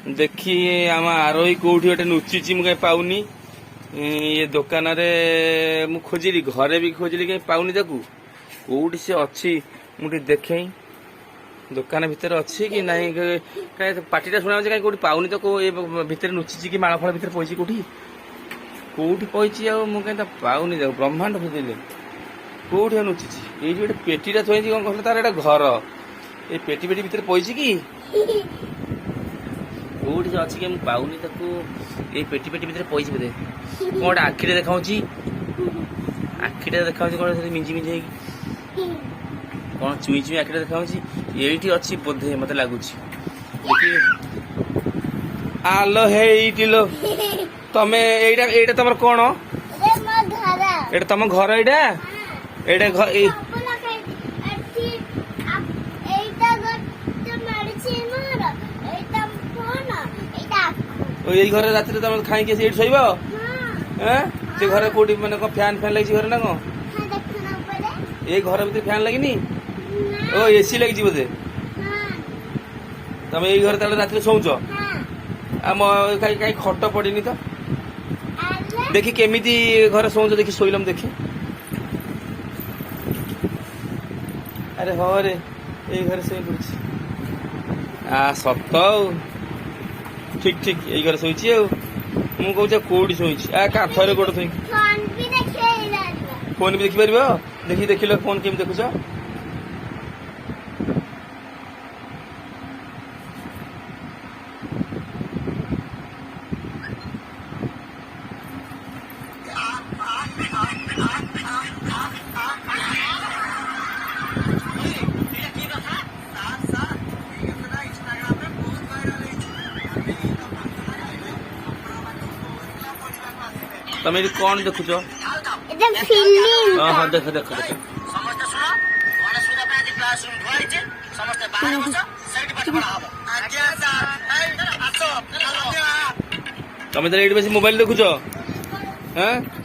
देखी आम आरोही कौटी गोटे नुचिची मुझे पाऊनी ये दुकान रे मु खोजिली घरे भी खोजिली कहीं पाऊनी ताकू कौटी से अच्छी मुझे देखे दुकान भितर अच्छी कि नहीं कहीं पार्टीटा शुणा कहीं कौटी पाऊनी तो भितर नुचिची कि माड़ फल भितर पैसी कौटी कौटी पैसी कहीं पाऊनी ताकू ब्रह्मांड खोजिले कौटी नुचिची ये गोटे पेटीटा थोड़ी कौन कहला तार एटा घर ये पेटी पेटी भितर पैसी कि कौटी अच्छी कि पाऊनी ताकू ये पेटी पेटी भितर पैसे बोधे कौन गोटे आखिटे देखा आखिटा देखा कौन मिंजी मिंजी कौन चुई चुई आखिटा देखा ये अच्छी बोधे मत लगुच आलो हे लो तमे एटा तुम कौन एटा तुम घर एटा ये घर रात तुम खाई शोब से घर कौटी मैंने फैन फैन लगी घर ना कौन ये घर भीतर फैन लगी ओ एसी लगी बोधे तुम यही घर रात शौच कहीं खट पड़नी तो देखी केमी घर शौच देखी शोलम देखी अरे हाँ रे ये घर से पड़ी सत ठीक ठीक यही घर शोची मुझे कौटी शोची काठर गोड़ थी फोन भी देखिपर देखी देख लो फोन केमी देखुच तुम ये कौन देखुच हाँ हाँ देख देख देख तुम ये मोबाइल देखुच हाँ